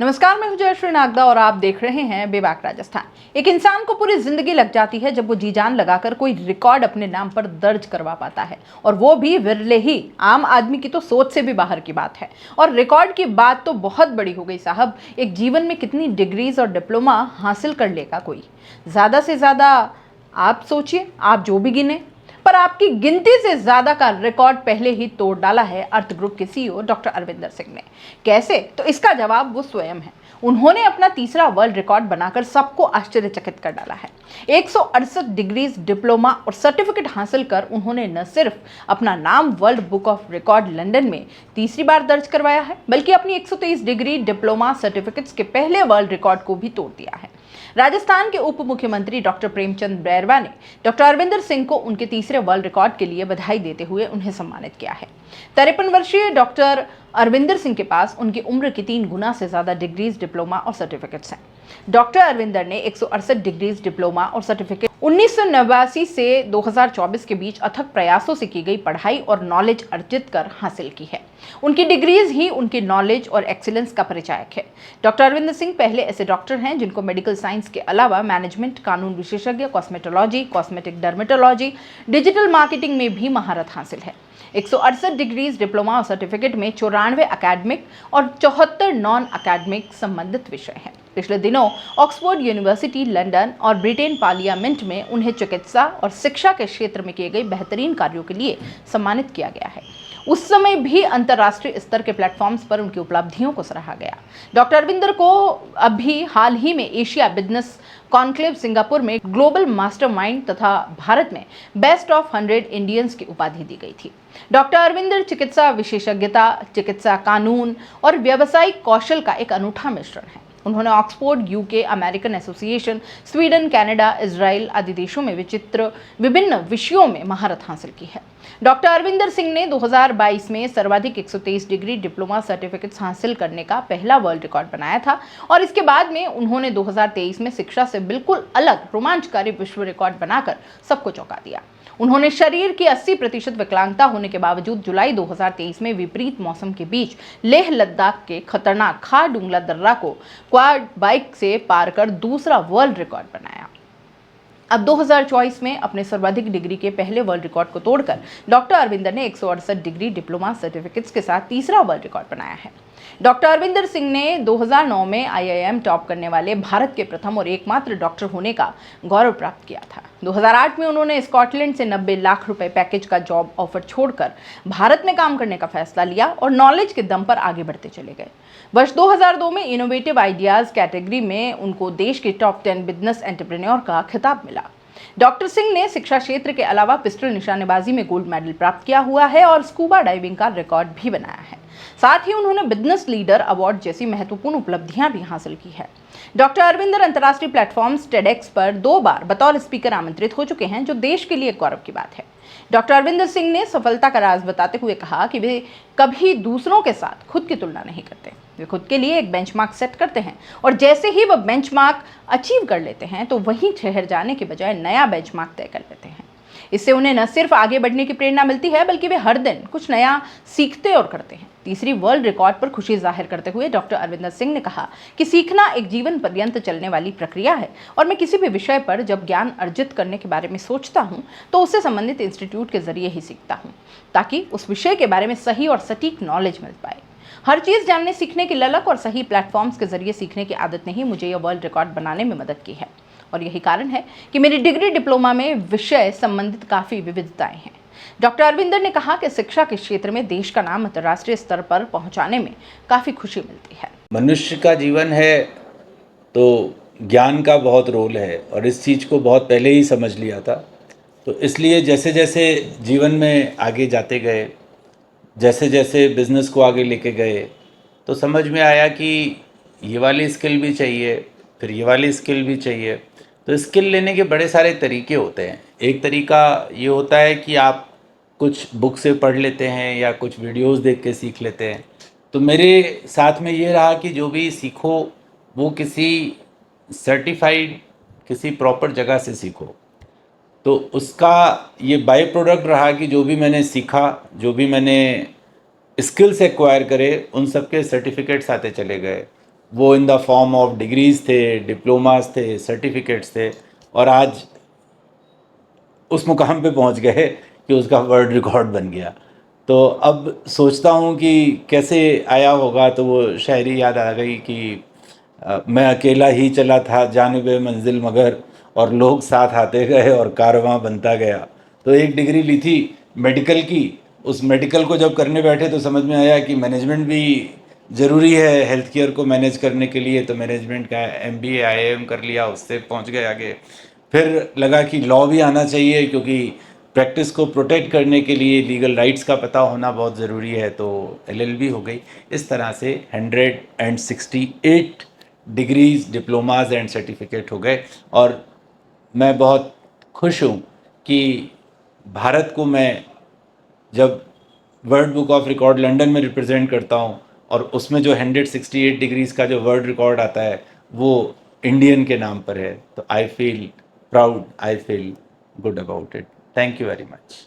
नमस्कार, मैं हूं जयश्री नागदा और आप देख रहे हैं बेबाक राजस्थान। एक इंसान को पूरी जिंदगी लग जाती है जब वो जी जान लगाकर कोई रिकॉर्ड अपने नाम पर दर्ज करवा पाता है, और वो भी विरले ही। आम आदमी की तो सोच से भी बाहर की बात है। और रिकॉर्ड की बात तो बहुत बड़ी हो गई साहब। एक जीवन में कितनी डिग्रीज और डिप्लोमा हासिल कर लेगा कोई? ज्यादा से ज्यादा आप सोचिए, आप जो भी गिने, पर आपकी गिनती से ज्यादा का रिकॉर्ड पहले ही तोड़ डाला है अर्थ ग्रुप के सीईओ डॉक्टर अरविंदर सिंह ने। कैसे? तो इसका जवाब वो स्वयं है। उन्होंने अपना तीसरा वर्ल्ड रिकॉर्ड बनाकर सबको आश्चर्यचकित कर डाला है। 168 डिग्रीज, डिप्लोमा और सर्टिफिकेट हासिल कर उन्होंने न सिर्फ अपना नाम world book of record London में तीसरी बार दर्ज करवाया है, बल्कि अपनी 123 डिग्री डिप्लोमा सर्टिफिकेट्स के पहले वर्ल्ड रिकॉर्ड को भी तोड़ दिया है। राजस्थान के उप मुख्यमंत्री डॉक्टर प्रेमचंद बैरवा ने डॉक्टर अरविंदर सिंह को उनके तीसरे वर्ल्ड रिकॉर्ड के लिए बधाई देते हुए उन्हें सम्मानित किया है। 53 वर्षीय डॉक्टर अरविंदर सिंह के पास उनकी उम्र की 3 गुना से ज्यादा डिग्रीज, डिप्लोमा और सर्टिफिकेट्स हैं। डॉक्टर अरविंदर ने 168 डिग्रीज, डिप्लोमा और सर्टिफिकेट 1989 से 2024 के बीच अथक प्रयासों से की गई पढ़ाई और नॉलेज अर्जित कर हासिल की है। उनकी डिग्रीज ही उनकी नॉलेज और एक्सीलेंस का परिचायक है। डॉक्टर अरविंदर सिंह पहले ऐसे डॉक्टर हैं जिनको मेडिकल साइंस के अलावा मैनेजमेंट, कानून विशेषज्ञ, cosmetology, cosmetic dermatology, digital marketing में भी महारत हासिल है। 168 डिग्रीज, डिप्लोमा और सर्टिफिकेट में 94 अकेडमिक और 74 नॉन अकेडमिक संबंधित विषय हैं। पिछले दिनों ऑक्सफोर्ड यूनिवर्सिटी लंदन और ब्रिटेन पार्लियामेंट में उन्हें चिकित्सा और शिक्षा के क्षेत्र में किए गए बेहतरीन कार्यों के लिए सम्मानित किया गया है। उस समय भी अंतर्राष्ट्रीय स्तर के प्लेटफॉर्म्स पर उनकी उपलब्धियों को सराहा गया। डॉक्टर अरविंदर को अभी हाल ही में एशिया बिजनेस कॉन्क्लेव सिंगापुर में ग्लोबल मास्टरमाइंड तथा भारत में बेस्ट ऑफ 100 इंडियंस की उपाधि दी गई थी। डॉक्टर अरविंदर चिकित्सा विशेषज्ञता, चिकित्सा कानून और व्यावसायिक कौशल का एक अनूठा मिश्रण है। उन्होंने Oxford, UK, American association, Sweden, Canada, Israel आदि देशों में विभिन्न विषयों में महारत हासिल की है। डॉक्टर अरविंदर सिंह ने 2022 में सर्वाधिक 123 डिग्री डिप्लोमा सर्टिफिकेट्स हासिल करने का पहला वर्ल्ड रिकॉर्ड बनाया था, और इसके बाद में उन्होंने 2023 में शिक्षा से बिल्कुल अलग रोमांचकारी विश्व रिकॉर्ड बनाकर सबको चौंका दिया। उन्होंने शरीर की 80% विकलांगता होने के बावजूद जुलाई 2023 में विपरीत मौसम के बीच लेह लद्दाख के खतरनाक खा डुंगला दर्रा को क्वाड बाइक से पार कर दूसरा वर्ल्ड रिकॉर्ड बनाया। अब 2024 में अपने सर्वाधिक डिग्री के पहले वर्ल्ड रिकॉर्ड को तोड़कर डॉक्टर अरविंदर ने 168 डिग्री डिप्लोमा सर्टिफिकेट्स के साथ तीसरा वर्ल्ड रिकॉर्ड बनाया है। डॉक्टर अरविंदर सिंह ने 2009 में आईआईएम टॉप करने वाले भारत के प्रथम और एकमात्र डॉक्टर होने का गौरव प्राप्त किया था। 2008 में उन्होंने स्कॉटलैंड से 90 लाख रुपए पैकेज का जॉब ऑफर छोड़कर भारत में काम करने का फैसला लिया और नॉलेज के दम पर आगे बढ़ते चले गए। वर्ष 2002 में इनोवेटिव आइडियाज कैटेगरी में उनको देश के टॉप 10 बिजनेस एंटरप्रेन्योर का खिताब मिला। डॉक्टर सिंह ने शिक्षा क्षेत्र के अलावा पिस्टल निशानेबाजी में गोल्ड मेडल प्राप्त किया हुआ है और स्कूबा डाइविंग का रिकॉर्ड भी बनाया है। साथ ही उन्होंने बिजनेस लीडर अवार्ड जैसी महत्वपूर्ण उपलब्धियां भी हासिल की है। डॉक्टर अरविंदर अंतर्राष्ट्रीय प्लेटफॉर्म्स टेडेक्स पर 2 बार बतौर स्पीकर आमंत्रित हो चुके हैं, जो देश के लिए गौरव की बात है। डॉक्टर अरविंदर सिंह ने सफलता का राज बताते हुए कहा कि वे कभी दूसरों के साथ खुद की तुलना नहीं करते। वे खुद के लिए एक बेंचमार्क सेट करते हैं, और जैसे ही वह बेंचमार्क अचीव कर लेते हैं तो वहीं ठहर जाने के बजाय नया बेंचमार्क तय कर लेते हैं। इससे उन्हें न सिर्फ आगे बढ़ने की प्रेरणा मिलती है, बल्कि वे हर दिन कुछ नया सीखते और करते हैं। तीसरी वर्ल्ड रिकॉर्ड पर खुशी जाहिर करते हुए डॉक्टर अरविंदर सिंह ने कहा कि सीखना एक जीवन पर्यंत चलने वाली प्रक्रिया है, और मैं किसी भी विषय पर जब ज्ञान अर्जित करने के बारे में सोचता हूं तो उससे संबंधित इंस्टीट्यूट के जरिए ही सीखता हूं, ताकि उस विषय के बारे में सही और सटीक नॉलेज मिल पाए। हर चीज जानने सीखने की ललक और सही प्लेटफॉर्म्स के जरिए सीखने की आदत ने ही मुझे यह वर्ल्ड रिकॉर्ड बनाने में मदद की है, और यही कारण है कि मेरी डिग्री डिप्लोमा में विषय संबंधित काफी विविधताएं हैं। डॉक्टर अरविंदर ने कहा कि शिक्षा के क्षेत्र में देश का नाम अंतर्राष्ट्रीय स्तर पर पहुंचाने में काफी खुशी मिलती है। मनुष्य का जीवन है तो ज्ञान का बहुत रोल है, और इस चीज़ को बहुत पहले ही समझ लिया था। तो इसलिए जैसे जैसे जीवन में आगे जाते गए, जैसे जैसे बिज़नेस को आगे लेके गए, तो समझ में आया कि ये वाली स्किल भी चाहिए, फिर ये वाली स्किल भी चाहिए। तो स्किल लेने के बड़े सारे तरीके होते हैं। एक तरीका ये होता है कि आप कुछ बुक से पढ़ लेते हैं या कुछ वीडियोस देख के सीख लेते हैं। तो मेरे साथ में ये रहा कि जो भी सीखो वो किसी सर्टिफाइड, किसी प्रॉपर जगह से सीखो। तो उसका ये बाय प्रोडक्ट रहा कि जो भी मैंने सीखा, जो भी मैंने स्किल्स एक्वायर करे, उन सब के सर्टिफिकेट्स आते चले गए। वो in the form of degrees थे, डिप्लोमास थे, सर्टिफिकेट्स थे, और आज उस मुकाम पे पहुंच गए कि उसका वर्ल्ड रिकॉर्ड बन गया। तो अब सोचता हूँ कि कैसे आया होगा, तो वो शायरी याद आ गई कि मैं अकेला ही चला था जानिबे मंजिल मगर, और लोग साथ आते गए और कारवां बनता गया। तो एक डिग्री ली थी मेडिकल की, उस मेडिकल को जब करने बैठे तो समझ में आया कि मैनेजमेंट भी ज़रूरी है हेल्थ केयर को मैनेज करने के लिए, तो मैनेजमेंट का MBA IIM कर लिया, उससे पहुंच गए आगे। फिर लगा कि लॉ भी आना चाहिए, क्योंकि प्रैक्टिस को प्रोटेक्ट करने के लिए लीगल राइट्स का पता होना बहुत ज़रूरी है, तो LLB हो गई। इस तरह से 168 डिग्रीज़, डिप्लोमाज एंड सर्टिफिकेट हो गए। और मैं बहुत खुश हूँ कि भारत को मैं जब world book of record London में रिप्रेजेंट करता हूँ, और उसमें जो 168 डिग्रीज़ का जो वर्ल्ड रिकॉर्ड आता है वो इंडियन के नाम पर है, तो I feel proud, I feel good about it. Thank you very much.